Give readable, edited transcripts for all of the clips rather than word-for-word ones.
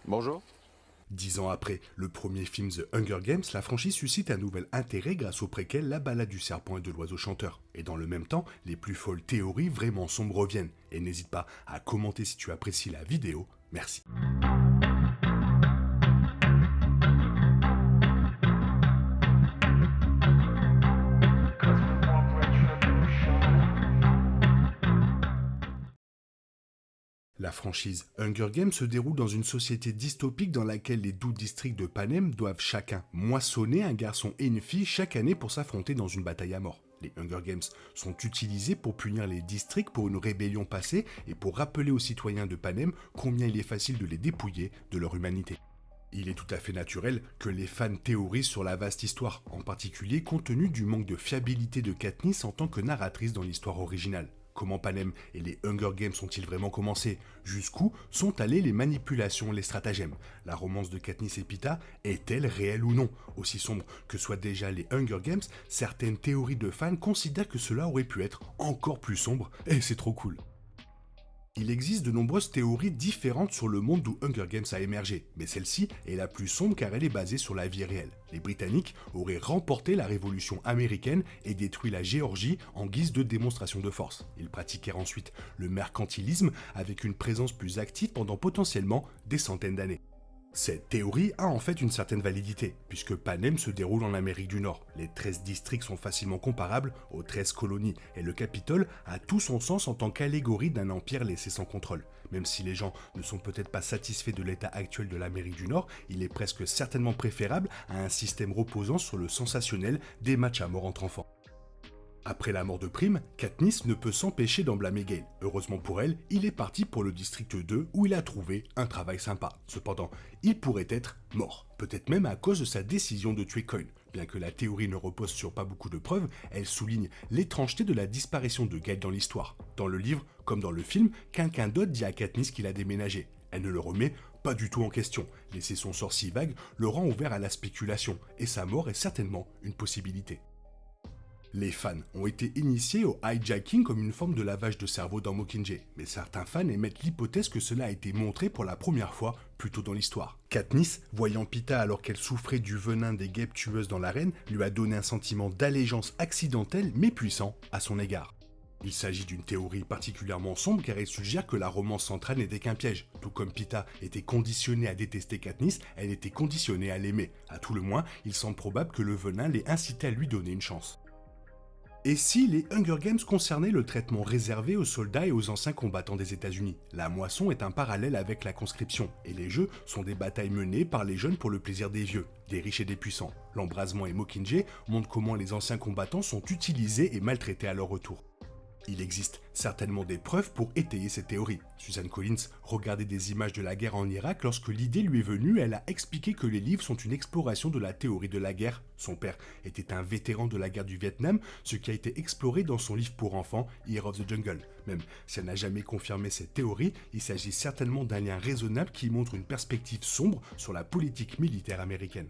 Bonjour. 10 ans après le premier film The Hunger Games, la franchise suscite un nouvel intérêt grâce au préquel La balade du serpent et de l'oiseau chanteur. Et dans le même temps, les plus folles théories vraiment sombres reviennent. Et n'hésite pas à commenter si tu apprécies la vidéo. Merci. La franchise Hunger Games se déroule dans une société dystopique dans laquelle les 12 districts de Panem doivent chacun moissonner un garçon et une fille chaque année pour s'affronter dans une bataille à mort. Les Hunger Games sont utilisés pour punir les districts pour une rébellion passée et pour rappeler aux citoyens de Panem combien il est facile de les dépouiller de leur humanité. Il est tout à fait naturel que les fans théorisent sur la vaste histoire, en particulier compte tenu du manque de fiabilité de Katniss en tant que narratrice dans l'histoire originale. Comment Panem et les Hunger Games ont-ils vraiment commencé? Jusqu'où sont allées les manipulations, les stratagèmes? La romance de Katniss et Peeta est-elle réelle ou non? Aussi sombre que soient déjà les Hunger Games, certaines théories de fans considèrent que cela aurait pu être encore plus sombre, et c'est trop cool. Il existe de nombreuses théories différentes sur le monde d'où Hunger Games a émergé, mais celle-ci est la plus sombre car elle est basée sur la vie réelle. Les Britanniques auraient remporté la révolution américaine et détruit la Géorgie en guise de démonstration de force. Ils pratiquèrent ensuite le mercantilisme avec une présence plus active pendant potentiellement des centaines d'années. Cette théorie a en fait une certaine validité, puisque Panem se déroule en Amérique du Nord. Les 13 districts sont facilement comparables aux 13 colonies, et le Capitole a tout son sens en tant qu'allégorie d'un empire laissé sans contrôle. Même si les gens ne sont peut-être pas satisfaits de l'état actuel de l'Amérique du Nord, il est presque certainement préférable à un système reposant sur le sensationnel des matchs à mort entre enfants. Après la mort de Prime, Katniss ne peut s'empêcher d'en blâmer Gale. Heureusement pour elle, il est parti pour le district 2 où il a trouvé un travail sympa. Cependant, il pourrait être mort, peut-être même à cause de sa décision de tuer Coin. Bien que la théorie ne repose sur pas beaucoup de preuves, elle souligne l'étrangeté de la disparition de Gale dans l'histoire. Dans le livre, comme dans le film, quelqu'un d'autre dit à Katniss qu'il a déménagé. Elle ne le remet pas du tout en question. Laisser son sort si vague le rend ouvert à la spéculation, et sa mort est certainement une possibilité. Les fans ont été initiés au hijacking comme une forme de lavage de cerveau dans Mockingjay, mais certains fans émettent l'hypothèse que cela a été montré pour la première fois plus tôt dans l'histoire. Katniss, voyant Peeta alors qu'elle souffrait du venin des guêpes tueuses dans l'arène, lui a donné un sentiment d'allégeance accidentelle mais puissant à son égard. Il s'agit d'une théorie particulièrement sombre car elle suggère que la romance centrale n'était qu'un piège. Tout comme Peeta était conditionnée à détester Katniss, elle était conditionnée à l'aimer. À tout le moins, il semble probable que le venin l'ait incité à lui donner une chance. Et si les Hunger Games concernaient le traitement réservé aux soldats et aux anciens combattants des États-Unis? La moisson est un parallèle avec la conscription, et les jeux sont des batailles menées par les jeunes pour le plaisir des vieux, des riches et des puissants. L'embrasement et Mockingjay montrent comment les anciens combattants sont utilisés et maltraités à leur retour. Il existe certainement des preuves pour étayer cette théorie. Suzanne Collins regardait des images de la guerre en Irak lorsque l'idée lui est venue, elle a expliqué que les livres sont une exploration de la théorie de la guerre. Son père était un vétéran de la guerre du Vietnam, ce qui a été exploré dans son livre pour enfants, Year of the Jungle. Même si elle n'a jamais confirmé cette théorie, il s'agit certainement d'un lien raisonnable qui montre une perspective sombre sur la politique militaire américaine.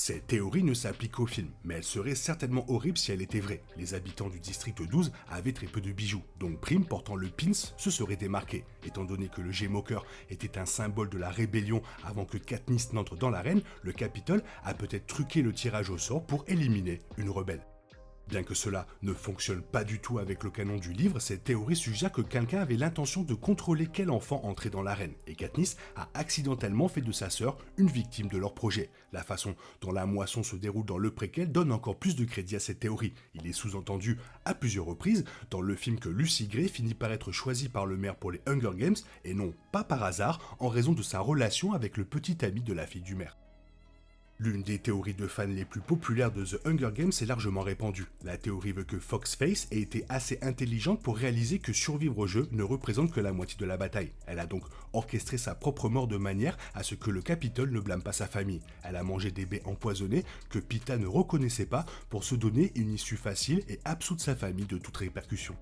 Cette théorie ne s'applique qu'au film, mais elle serait certainement horrible si elle était vraie. Les habitants du district 12 avaient très peu de bijoux, donc Prime portant le pins se serait démarqué. Étant donné que le Gémoker était un symbole de la rébellion avant que Katniss n'entre dans l'arène, le Capitole a peut-être truqué le tirage au sort pour éliminer une rebelle. Bien que cela ne fonctionne pas du tout avec le canon du livre, cette théorie suggère que quelqu'un avait l'intention de contrôler quel enfant entrait dans l'arène, et Katniss a accidentellement fait de sa sœur une victime de leur projet. La façon dont la moisson se déroule dans le préquel donne encore plus de crédit à cette théorie. Il est sous-entendu à plusieurs reprises dans le film que Lucy Gray finit par être choisie par le maire pour les Hunger Games, et non pas par hasard, en raison de sa relation avec le petit ami de la fille du maire. L'une des théories de fans les plus populaires de The Hunger Games est largement répandue. La théorie veut que Fox Face ait été assez intelligente pour réaliser que survivre au jeu ne représente que la moitié de la bataille. Elle a donc orchestré sa propre mort de manière à ce que le Capitole ne blâme pas sa famille. Elle a mangé des baies empoisonnées que Peeta ne reconnaissait pas pour se donner une issue facile et absoudre sa famille de toute répercussion.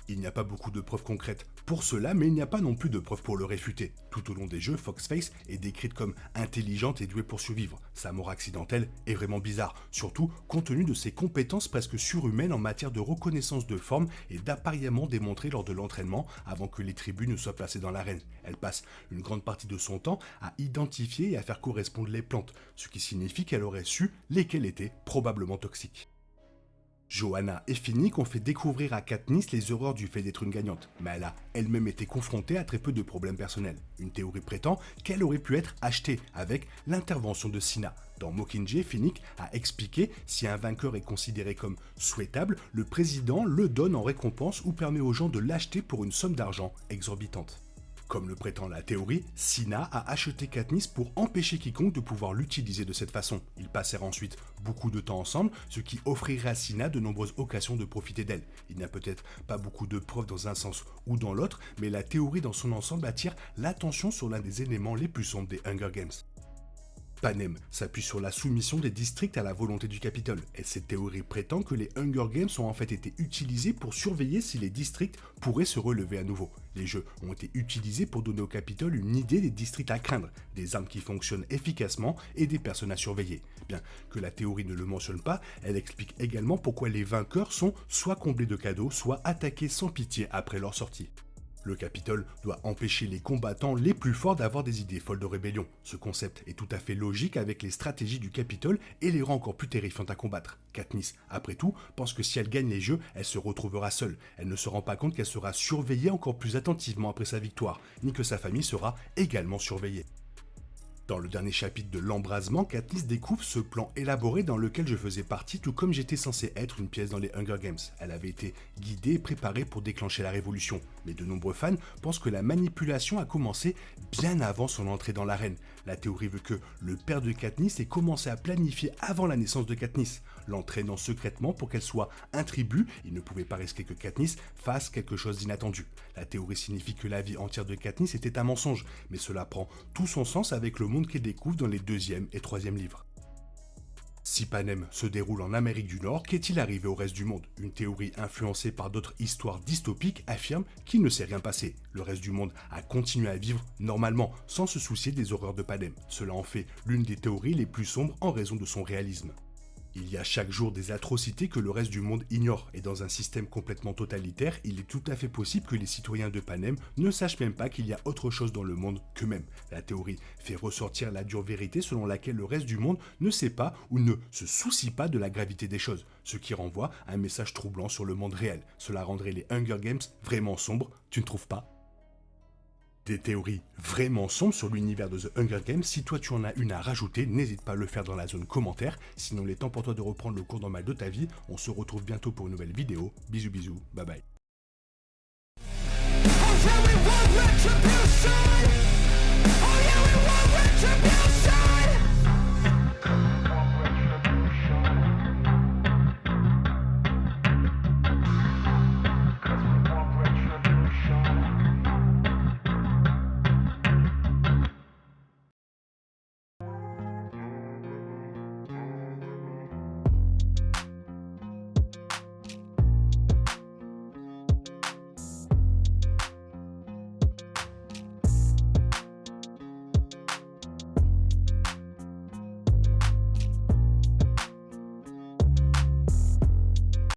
Il n'y a pas beaucoup de preuves concrètes pour cela, mais il n'y a pas non plus de preuves pour le réfuter. Tout au long des jeux, Foxface est décrite comme intelligente et douée pour survivre. Sa mort accidentelle est vraiment bizarre, surtout compte tenu de ses compétences presque surhumaines en matière de reconnaissance de forme et d'appariement démontrées lors de l'entraînement avant que les tribus ne soient placées dans l'arène. Elle passe une grande partie de son temps à identifier et à faire correspondre les plantes, ce qui signifie qu'elle aurait su lesquelles étaient probablement toxiques. Johanna et Finnick ont fait découvrir à Katniss les horreurs du fait d'être une gagnante, mais elle a elle-même été confrontée à très peu de problèmes personnels. Une théorie prétend qu'elle aurait pu être achetée avec l'intervention de Cinna. Dans Mockingjay, Finnick a expliqué si un vainqueur est considéré comme souhaitable, le président le donne en récompense ou permet aux gens de l'acheter pour une somme d'argent exorbitante. Comme le prétend la théorie, Cinna a acheté Katniss pour empêcher quiconque de pouvoir l'utiliser de cette façon. Ils passèrent ensuite beaucoup de temps ensemble, ce qui offrirait à Cinna de nombreuses occasions de profiter d'elle. Il n'y a peut-être pas beaucoup de preuves dans un sens ou dans l'autre, mais la théorie dans son ensemble attire l'attention sur l'un des éléments les plus sombres des Hunger Games. Panem s'appuie sur la soumission des districts à la volonté du Capitole, et cette théorie prétend que les Hunger Games ont en fait été utilisés pour surveiller si les districts pourraient se relever à nouveau. Les jeux ont été utilisés pour donner au Capitole une idée des districts à craindre, des armes qui fonctionnent efficacement et des personnes à surveiller. Bien que la théorie ne le mentionne pas, elle explique également pourquoi les vainqueurs sont soit comblés de cadeaux, soit attaqués sans pitié après leur sortie. Le Capitole doit empêcher les combattants les plus forts d'avoir des idées folles de rébellion. Ce concept est tout à fait logique avec les stratégies du Capitole et les rend encore plus terrifiantes à combattre. Katniss, après tout, pense que si elle gagne les jeux, elle se retrouvera seule. Elle ne se rend pas compte qu'elle sera surveillée encore plus attentivement après sa victoire, ni que sa famille sera également surveillée. Dans le dernier chapitre de l'embrasement, Katniss découvre ce plan élaboré dans lequel je faisais partie, tout comme j'étais censé être une pièce dans les Hunger Games. Elle avait été guidée et préparée pour déclencher la révolution. Mais de nombreux fans pensent que la manipulation a commencé bien avant son entrée dans l'arène. La théorie veut que le père de Katniss ait commencé à planifier avant la naissance de Katniss, l'entraînant secrètement pour qu'elle soit un tribut. Il ne pouvait pas risquer que Katniss fasse quelque chose d'inattendu. La théorie signifie que la vie entière de Katniss était un mensonge, mais cela prend tout son sens avec le monde qu'elle découvre dans les 2e et 3e livres. Si Panem se déroule en Amérique du Nord, qu'est-il arrivé au reste du monde? Une théorie influencée par d'autres histoires dystopiques affirme qu'il ne s'est rien passé. Le reste du monde a continué à vivre normalement, sans se soucier des horreurs de Panem. Cela en fait l'une des théories les plus sombres en raison de son réalisme. Il y a chaque jour des atrocités que le reste du monde ignore, et dans un système complètement totalitaire, il est tout à fait possible que les citoyens de Panem ne sachent même pas qu'il y a autre chose dans le monde qu'eux-mêmes. La théorie fait ressortir la dure vérité selon laquelle le reste du monde ne sait pas ou ne se soucie pas de la gravité des choses, ce qui renvoie à un message troublant sur le monde réel. Cela rendrait les Hunger Games vraiment sombres, tu ne trouves pas ? Des théories vraiment sombres sur l'univers de The Hunger Games. Si toi tu en as une à rajouter, n'hésite pas à le faire dans la zone commentaire. Sinon il est temps pour toi de reprendre le cours normal de ta vie. On se retrouve bientôt pour une nouvelle vidéo. Bisous bisous, bye bye.